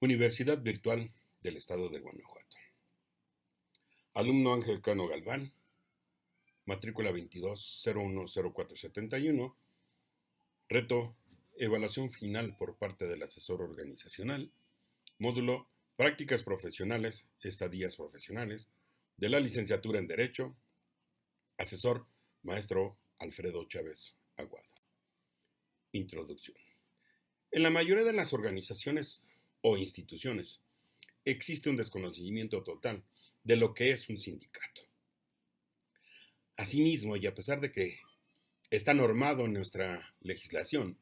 Universidad Virtual del Estado de Guanajuato. Alumno Ángel Cano Galván, matrícula 22010471. Reto: evaluación final por parte del asesor organizacional. Módulo: prácticas profesionales, estadías profesionales, de la licenciatura en Derecho. Asesor: maestro Alfredo Chávez Aguado. Introducción. En la mayoría de las organizaciones o instituciones existe un desconocimiento total de lo que es un sindicato. Asimismo, y a pesar de que está normado en nuestra legislación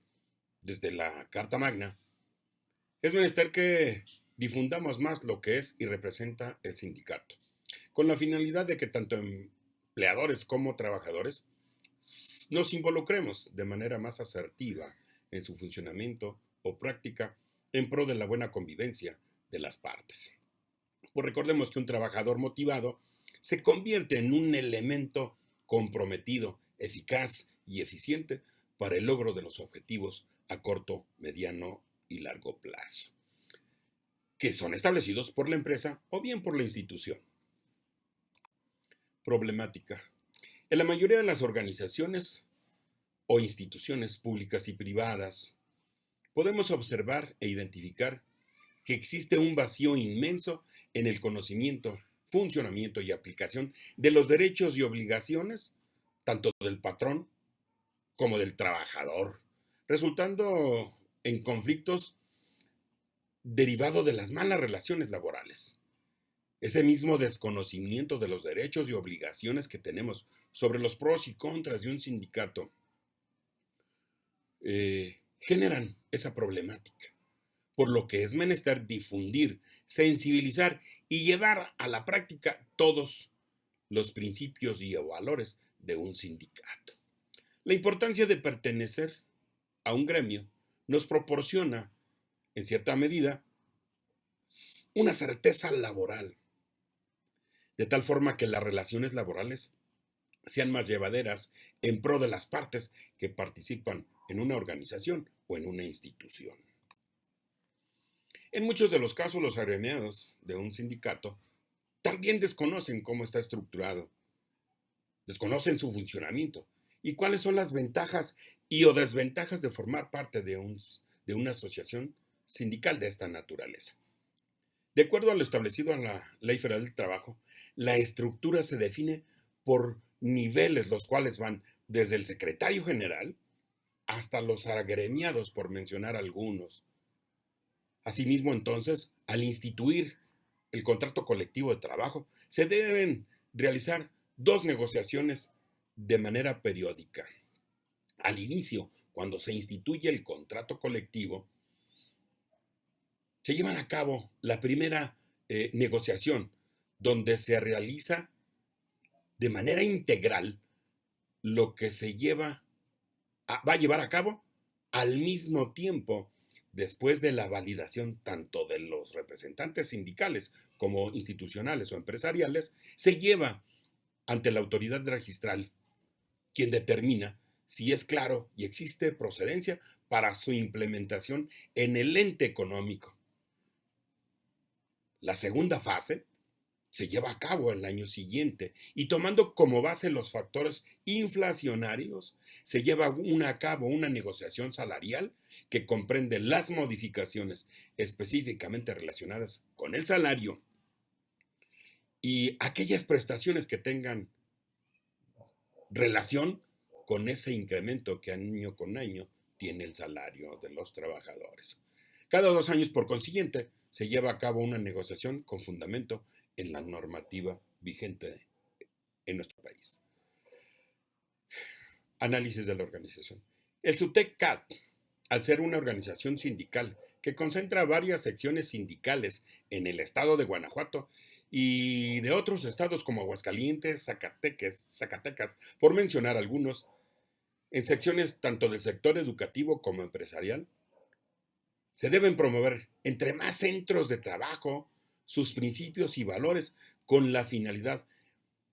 desde la Carta Magna, es menester que difundamos más lo que es y representa el sindicato, con la finalidad de que tanto empleadores como trabajadores nos involucremos de manera más asertiva en su funcionamiento o práctica en pro de la buena convivencia de las partes. Pues recordemos que un trabajador motivado se convierte en un elemento comprometido, eficaz y eficiente para el logro de los objetivos a corto, mediano y largo plazo, que son establecidos por la empresa o bien por la institución. Problemática. En la mayoría de las organizaciones o instituciones públicas y privadas, podemos observar e identificar que existe un vacío inmenso en el conocimiento, funcionamiento y aplicación de los derechos y obligaciones, tanto del patrón como del trabajador, resultando en conflictos derivados de las malas relaciones laborales. Ese mismo desconocimiento de los derechos y obligaciones que tenemos sobre los pros y contras de un sindicato generan esa problemática, por lo que es menester difundir, sensibilizar y llevar a la práctica todos los principios y valores de un sindicato. La importancia de pertenecer a un gremio nos proporciona, en cierta medida, una certeza laboral, de tal forma que las relaciones laborales sean más llevaderas en pro de las partes que participan en una organización o en una institución. En muchos de los casos, los agremiados de un sindicato también desconocen cómo está estructurado, desconocen su funcionamiento y cuáles son las ventajas y o desventajas de formar parte de una asociación sindical de esta naturaleza. De acuerdo a lo establecido en la Ley Federal del Trabajo, la estructura se define por niveles, los cuales van desde el secretario general hasta los agremiados, por mencionar algunos. Asimismo, entonces, al instituir el contrato colectivo de trabajo, se deben realizar dos negociaciones de manera periódica. Al inicio, cuando se instituye el contrato colectivo, se llevan a cabo la primera negociación, donde se realiza de manera integral lo que va a llevar a cabo al mismo tiempo, después de la validación tanto de los representantes sindicales como institucionales o empresariales, se lleva ante la autoridad registral, quien determina si es claro y existe procedencia para su implementación en el ente económico. La segunda fase se lleva a cabo el año siguiente y, tomando como base los factores inflacionarios, se lleva a cabo una negociación salarial que comprende las modificaciones específicamente relacionadas con el salario y aquellas prestaciones que tengan relación con ese incremento que año con año tiene el salario de los trabajadores. Cada 2 años, por consiguiente, se lleva a cabo una negociación con fundamento en la normativa vigente en nuestro país. Análisis de la organización. El SUTEC-CAT, al ser una organización sindical que concentra varias secciones sindicales en el estado de Guanajuato y de otros estados como Aguascalientes, Zacatecas, por mencionar algunos, en secciones tanto del sector educativo como empresarial, se deben promover entre más centros de trabajo sus principios y valores con la finalidad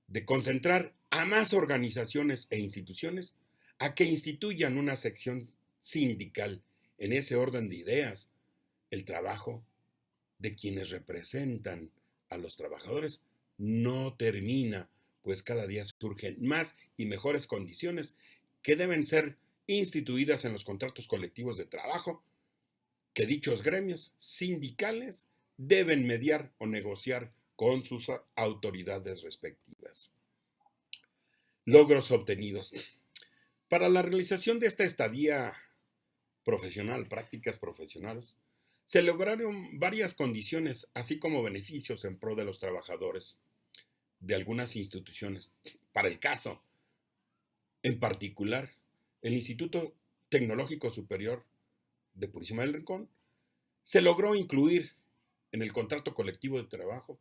de concentrar a más organizaciones e instituciones a que instituyan una sección sindical. En ese orden de ideas, el trabajo de quienes representan a los trabajadores no termina, pues cada día surgen más y mejores condiciones que deben ser instituidas en los contratos colectivos de trabajo, que dichos gremios sindicales deben mediar o negociar con sus autoridades respectivas. Logros obtenidos. Para la realización de esta estadía profesional, prácticas profesionales, se lograron varias condiciones, así como beneficios en pro de los trabajadores de algunas instituciones. Para el caso, en particular, el Instituto Tecnológico Superior de Purísima del Rincón se logró incluir en el contrato colectivo de trabajo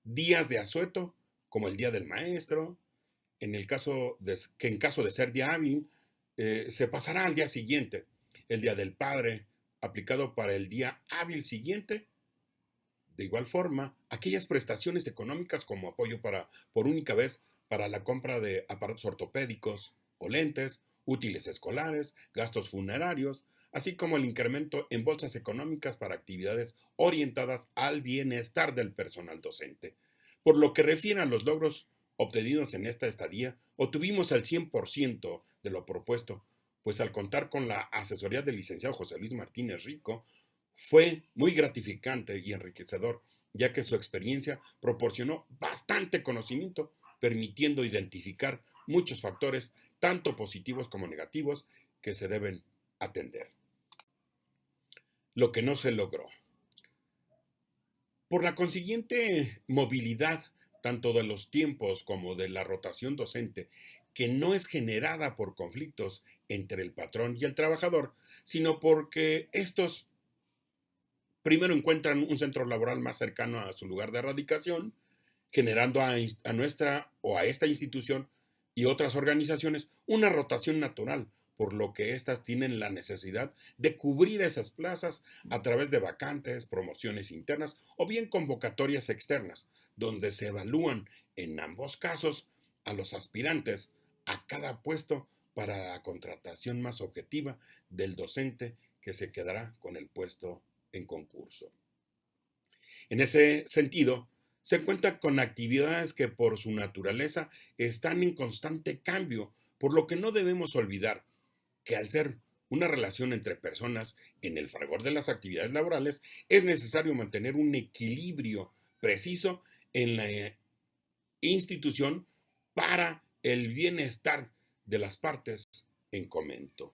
días de asueto, como el Día del Maestro, que en caso de ser día hábil, se pasará al día siguiente, el Día del Padre, aplicado para el día hábil siguiente. De igual forma, aquellas prestaciones económicas como apoyo por única vez para la compra de aparatos ortopédicos o lentes, útiles escolares, gastos funerarios, así como el incremento en bolsas económicas para actividades orientadas al bienestar del personal docente. Por lo que refiere a los logros obtenidos en esta estadía, obtuvimos el 100% de lo propuesto, pues al contar con la asesoría del licenciado José Luis Martínez Rico, fue muy gratificante y enriquecedor, ya que su experiencia proporcionó bastante conocimiento, permitiendo identificar muchos factores, tanto positivos como negativos, que se deben atender. Lo que no se logró. Por la consiguiente movilidad, tanto de los tiempos como de la rotación docente, que no es generada por conflictos entre el patrón y el trabajador, sino porque estos primero encuentran un centro laboral más cercano a su lugar de radicación, generando a nuestra o a esta institución y otras organizaciones una rotación natural, por lo que éstas tienen la necesidad de cubrir esas plazas a través de vacantes, promociones internas o bien convocatorias externas, donde se evalúan en ambos casos a los aspirantes a cada puesto para la contratación más objetiva del docente que se quedará con el puesto en concurso. En ese sentido, se cuenta con actividades que por su naturaleza están en constante cambio, por lo que no debemos olvidar que al ser una relación entre personas en el fragor de las actividades laborales, es necesario mantener un equilibrio preciso en la institución para el bienestar de las partes en comento.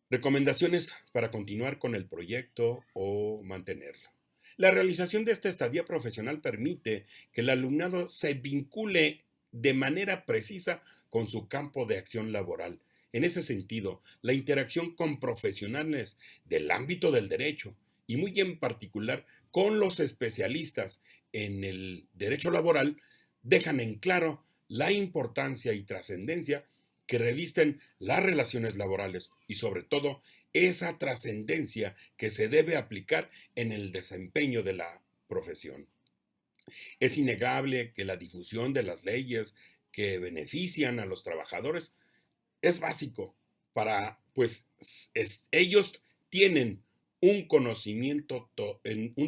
Recomendaciones para continuar con el proyecto o mantenerlo. La realización de esta estadía profesional permite que el alumnado se vincule de manera precisa con su campo de acción laboral. En ese sentido, la interacción con profesionales del ámbito del derecho y muy en particular con los especialistas en el derecho laboral dejan en claro la importancia y trascendencia que revisten las relaciones laborales y sobre todo esa trascendencia que se debe aplicar en el desempeño de la profesión. Es innegable que la difusión de las leyes que benefician a los trabajadores es básico para, pues, ellos tienen un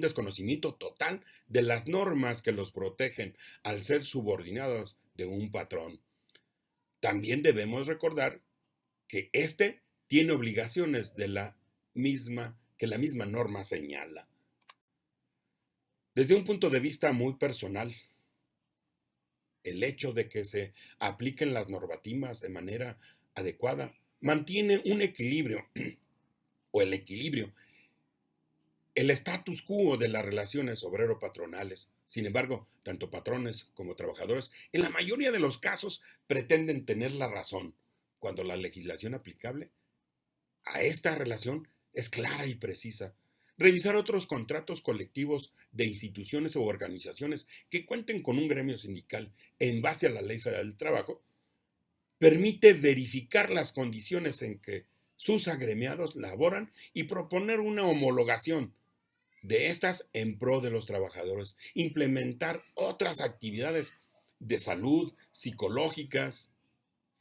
desconocimiento total de las normas que los protegen al ser subordinados de un patrón. También debemos recordar que éste tiene obligaciones que la misma norma señala. Desde un punto de vista muy personal, el hecho de que se apliquen las normativas de manera adecuada mantiene un equilibrio o el status quo de las relaciones obrero-patronales. Sin embargo, tanto patrones como trabajadores, en la mayoría de los casos, pretenden tener la razón, cuando la legislación aplicable a esta relación es clara y precisa. Revisar otros contratos colectivos de instituciones o organizaciones que cuenten con un gremio sindical en base a la Ley Federal del Trabajo permite verificar las condiciones en que sus agremiados laboran y proponer una homologación de estas en pro de los trabajadores, implementar otras actividades de salud, psicológicas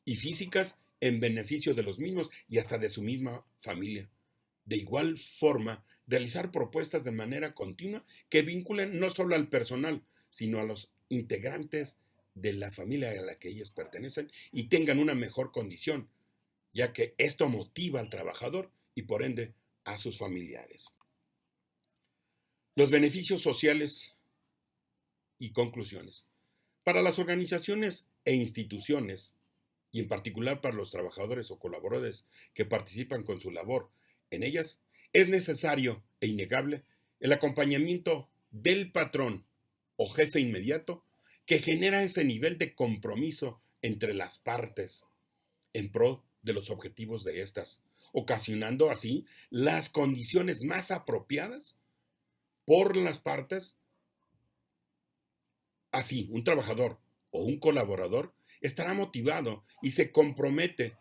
y físicas en beneficio de los mismos y hasta de su misma familia. De igual forma, realizar propuestas de manera continua que vinculen no solo al personal, sino a los integrantes de la familia a la que ellas pertenecen y tengan una mejor condición, ya que esto motiva al trabajador y por ende a sus familiares. Los beneficios sociales y conclusiones. Para las organizaciones e instituciones, y en particular para los trabajadores o colaboradores que participan con su labor en ellas, es necesario e innegable el acompañamiento del patrón o jefe inmediato que genera ese nivel de compromiso entre las partes en pro de los objetivos de estas, ocasionando así las condiciones más apropiadas por las partes. Así, un trabajador o un colaborador estará motivado y se compromete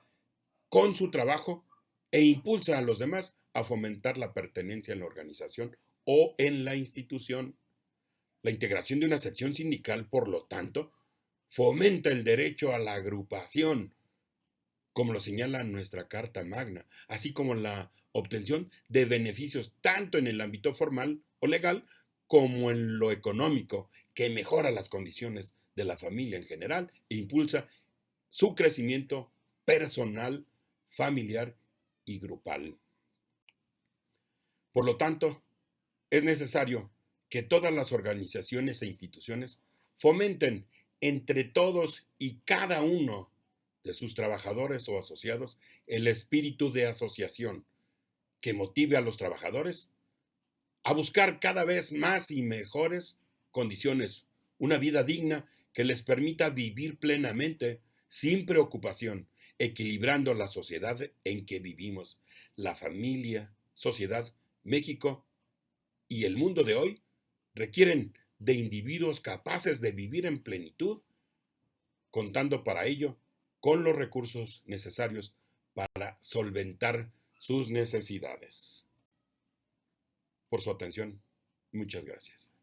con su trabajo e impulsa a los demás a fomentar la pertenencia en la organización o en la institución. La integración de una sección sindical, por lo tanto, fomenta el derecho a la agrupación, como lo señala nuestra Carta Magna, así como la obtención de beneficios tanto en el ámbito formal o legal como en lo económico, que mejora las condiciones de la familia en general e impulsa su crecimiento personal, familiar y grupal. Por lo tanto, es necesario que todas las organizaciones e instituciones fomenten entre todos y cada uno de sus trabajadores o asociados el espíritu de asociación que motive a los trabajadores a buscar cada vez más y mejores condiciones, una vida digna que les permita vivir plenamente, sin preocupación, equilibrando la sociedad en que vivimos. La familia, sociedad, México y el mundo de hoy requieren de individuos capaces de vivir en plenitud, contando para ello con los recursos necesarios para solventar sus necesidades. Por su atención, muchas gracias.